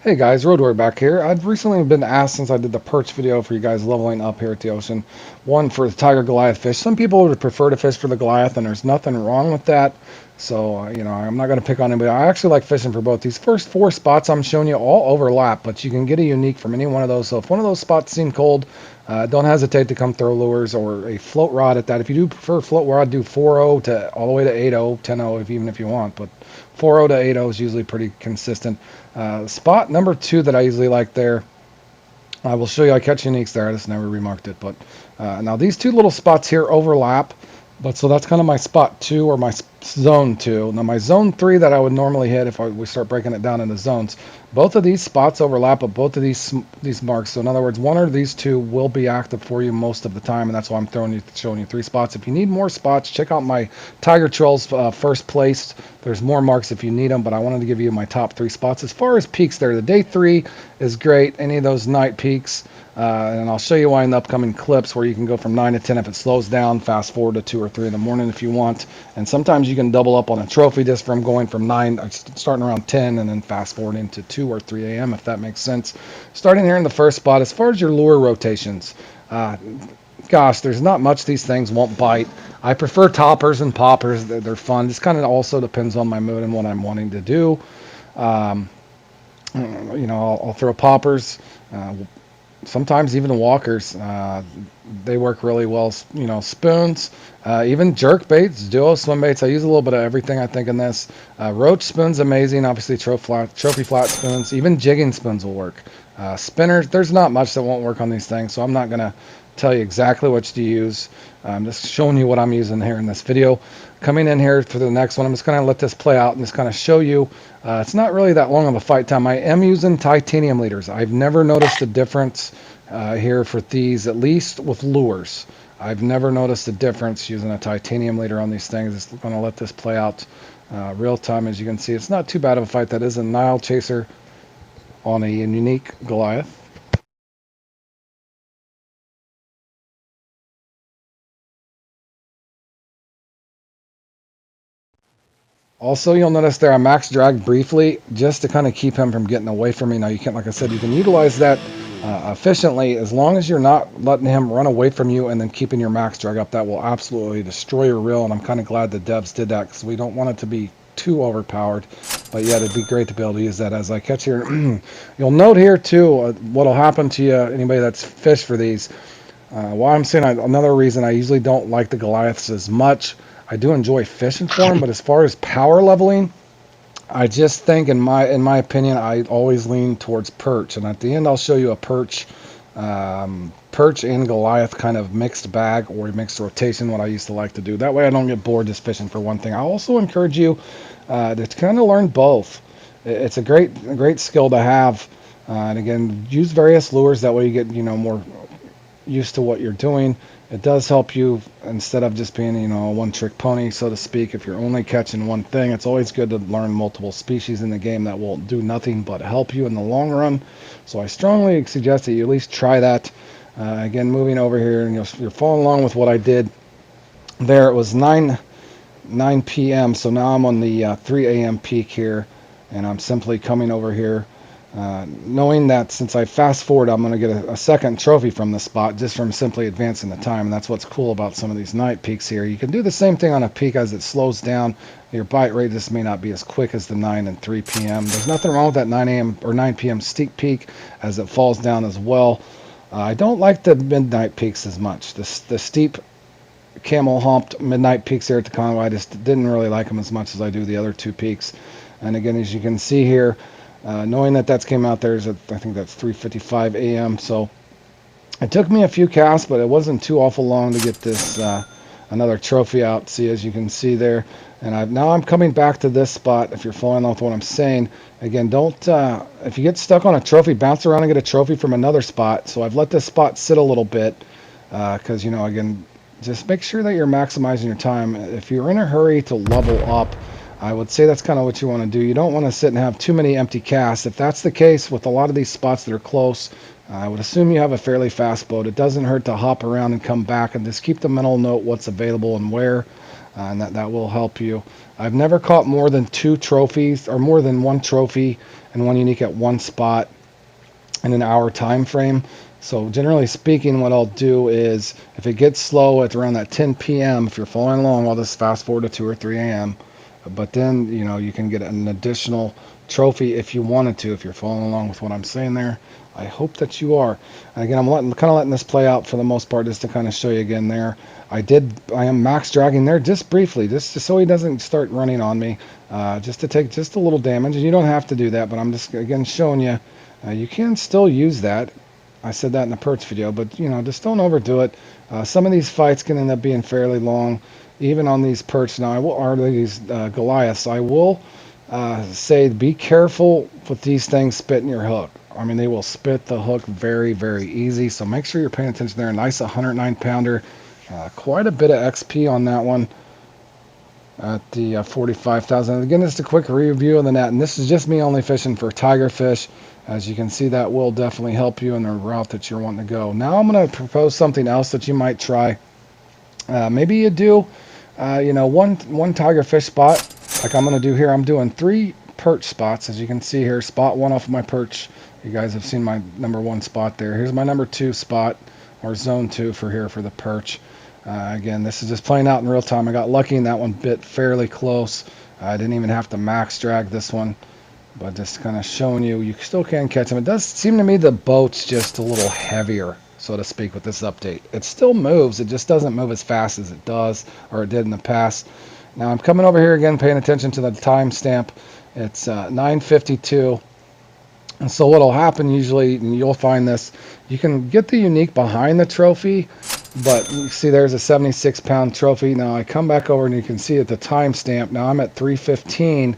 Hey guys, Roadway back here. I've recently been asked since I did the perch video for you guys leveling up here at the ocean, one for the tiger Goliath fish. Some people would prefer to fish for the Goliath, and there's nothing wrong with that. So, I'm not going to pick on anybody. I actually like fishing for both. These first four spots I'm showing you all overlap, but you can get a unique from any one of those. So if one of those spots seem cold, don't hesitate to come throw lures or a float rod at that. If you do prefer float rod, do 4.0 to all the way to 8.0, 10.0 even if you want, but 4.0 to 8.0 is usually pretty consistent. Spot number two that I usually like there, I will show you. I catch uniques there. I just never remarked it. But now these two little spots here overlap. But so that's kind of my spot two or my zone two. Now my zone three that I would normally hit if we start breaking it down into zones. Both of these spots overlap at both of these marks. So in other words, one or these two will be active for you most of the time, and that's why I'm showing you three spots. If you need more spots, check out my Tiger Trails first placed. There's more marks if you need them, but I wanted to give you my top three spots. As far as peaks there, the day three is great. Any of those night peaks. And I'll show you why in the upcoming clips where you can go from 9 to 10 if it slows down, fast forward to 2 or 3 in the morning if you want. And sometimes you can double up on a trophy just from going from 9, starting around 10 and then fast forwarding to 2 or 3 a.m. if that makes sense. Starting here in the first spot, as far as your lure rotations, gosh, there's not much these things won't bite. I prefer toppers and poppers. They're fun. This kind of also depends on my mood and what I'm wanting to do. Um, I'll throw poppers. Sometimes even walkers, they work really well. Spoons, even jerk baits, duo swim baits. I use a little bit of everything, I think, in this. Roach spoons, amazing. Obviously, trophy flat spoons, even jigging spoons will work. Spinners, there's not much that won't work on these things, so I'm not going to tell you exactly what to use. I'm just showing you what I'm using here in this video. Coming in here for the next one, I'm just going to let this play out and just kind of show you. It's not really that long of a fight time. I am using titanium leaders. I've never noticed a difference here for these, at least with lures. I've never noticed a difference using a titanium leader on these things. Just going to let this play out real time. As you can see, it's not too bad of a fight. That is a Nile chaser on a unique Goliath. Also, you'll notice there I max drag briefly just to kind of keep him from getting away from me. Now, you can't, like I said, you can utilize that efficiently as long as you're not letting him run away from you and then keeping your max drag up. That will absolutely destroy your reel, and I'm kind of glad the devs did that because we don't want it to be too overpowered. But yeah, it'd be great to be able to use that as I catch here. You'll note here too what'll happen to you, anybody that's fished for these. Why I'm saying another reason I usually don't like the Goliaths as much. I do enjoy fishing for them, but as far as power leveling, I just think, in my opinion, I always lean towards perch. And at the end, I'll show you a perch and Goliath kind of mixed bag or mixed rotation, what I used to like to do. That way I don't get bored just fishing for one thing. I also encourage you to kind of learn both. It's a great skill to have. And again, use various lures. That way you get, more used to what you're doing. It does help you instead of just being, a one-trick pony, so to speak. If you're only catching one thing, it's always good to learn multiple species in the game that will do nothing but help you in the long run. So I strongly suggest that you at least try that. Again, moving over here, and you're following along with what I did there. It was 9 p.m., so now I'm on the 3 a.m. peak here, and I'm simply coming over here. Knowing that since I fast forward, I'm going to get a second trophy from the spot just from simply advancing the time. And that's what's cool about some of these night peaks here. You can do the same thing on a peak as it slows down. Your bite rate just may not be as quick as the 9 and 3 p.m. There's nothing wrong with that 9 a.m. or 9 p.m. steep peak as it falls down as well. I don't like the midnight peaks as much. The steep camel humped midnight peaks here at the Conway, I just didn't really like them as much as I do the other two peaks. And again, as you can see here, knowing that that's came out there is, I think that's 3:55 a.m. So it took me a few casts, but it wasn't too awful long to get this another trophy out. See, as you can see there, and now I'm coming back to this spot. If you're following along with what I'm saying, again, don't if you get stuck on a trophy, bounce around and get a trophy from another spot. So I've let this spot sit a little bit because again, just make sure that you're maximizing your time. If you're in a hurry to level up, I would say that's kind of what you want to do. You don't want to sit and have too many empty casts. If that's the case with a lot of these spots that are close, I would assume you have a fairly fast boat. It doesn't hurt to hop around and come back and just keep the mental note what's available and where. and that will help you. I've never caught more than 2 trophies or more than 1 trophy and 1 unique at one spot in an hour time frame. So generally speaking, what I'll do is if it gets slow at around that 10 p.m., if you're following along, I'll just fast forward to 2 or 3 a.m. But then, you can get an additional trophy if you wanted to, if you're following along with what I'm saying there. I hope that you are. And again, I'm kind of letting this play out for the most part, just to kind of show you again there. I am max dragging there just briefly, just so he doesn't start running on me, just to take just a little damage. And you don't have to do that, but I'm just, again, showing you, you can still use that. I said that in the perch video, but, just don't overdo it. Some of these fights can end up being fairly long, even on these perch. Now, these Goliaths, I will say be careful with these things spitting your hook. I mean, they will spit the hook very, very easy, so make sure you're paying attention there. Nice 109 pounder, quite a bit of XP on that one at the 45,000. Again, just a quick review of the net, and this is just me only fishing for tiger fish. As you can see, that will definitely help you in the route that you're wanting to go. Now I'm going to propose something else that you might try. Maybe you do, one tiger fish spot, like I'm going to do here. I'm doing 3 perch spots, as you can see here. Spot 1 off of my perch. You guys have seen my number 1 spot there. Here's my number 2 spot, or zone 2 for the perch. Again, this is just playing out in real time. I got lucky and that one bit fairly close. I didn't even have to max drag this one, but just kind of showing you still can catch them. It does seem to me the boat's just a little heavier, so to speak, with this update. It still moves, it just doesn't move as fast as it does, or it did in the past. Now I'm coming over here again, paying attention to the timestamp. It's 9:52. And so what'll happen usually, and you'll find this, you can get the unique behind the trophy, but you see there's a 76-pound trophy. Now I come back over and you can see at the timestamp, now I'm at 3:15.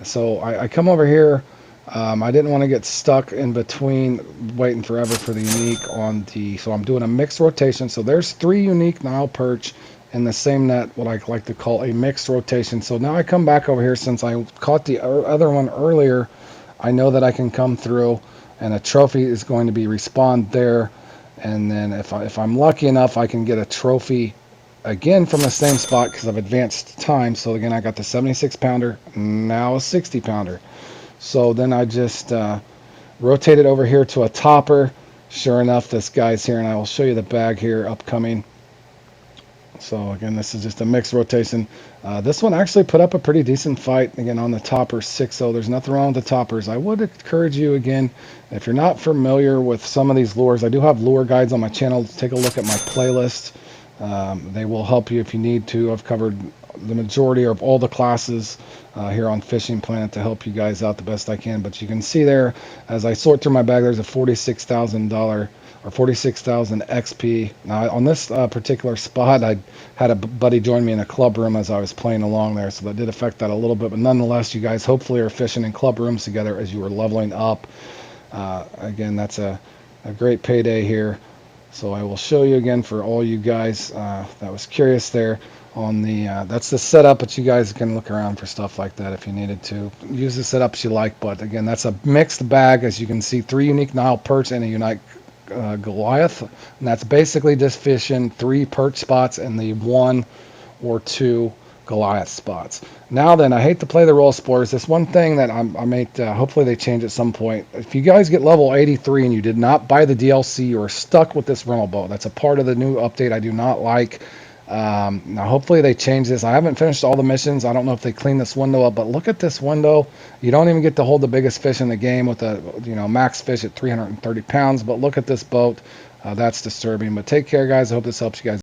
So I come over here. I didn't want to get stuck in between waiting forever for the unique so I'm doing a mixed rotation. So there's 3 unique Nile perch in the same net, what I like to call a mixed rotation. So now I come back over here, since I caught the other one earlier, I know that I can come through and a trophy is going to be respawned there. And then if I'm lucky enough, I can get a trophy again from the same spot because I've advanced time. So again, I got the 76 pounder, now a 60 pounder. So then I just rotated over here to a topper. Sure enough, this guy's here, and I will show you the bag here upcoming. So again, this is just a mixed rotation. This one actually put up a pretty decent fight. Again, on the topper 6-0. There's nothing wrong with the toppers. I would encourage you, again, if you're not familiar with some of these lures, I do have lure guides on my channel. Take a look at my playlist. They will help you if you need to. I've covered the majority of all the classes here on Fishing Planet to help you guys out the best I can. But you can see there, as I sort through my bag, there's a $46,000 or 46,000 XP. Now on this particular spot, I had a buddy join me in a club room as I was playing along there, so that did affect that a little bit. But nonetheless, you guys hopefully are fishing in club rooms together as you are leveling up. Again, that's a great payday here. So I will show you again for all you guys that was curious there on the that's the setup, but you guys can look around for stuff like that if you needed to. Use the setups you like, but again, that's a mixed bag. As you can see, 3 unique Nile perch and a unique Goliath, and that's basically just fishing 3 perch spots and the 1 or 2 Goliath spots. Now then, I hate to play the role spoilers. This one thing that I might hopefully they change at some point. If you guys get level 83 and you did not buy the DLC, you are stuck with this rental boat. That's a part of the new update I do not like. Now hopefully they change this. I haven't finished all the missions. I don't know if they clean this window up, but look at this window. You don't even get to hold the biggest fish in the game with a max fish at 330 pounds. But look at this boat. That's disturbing. But take care, guys. I hope this helps you guys.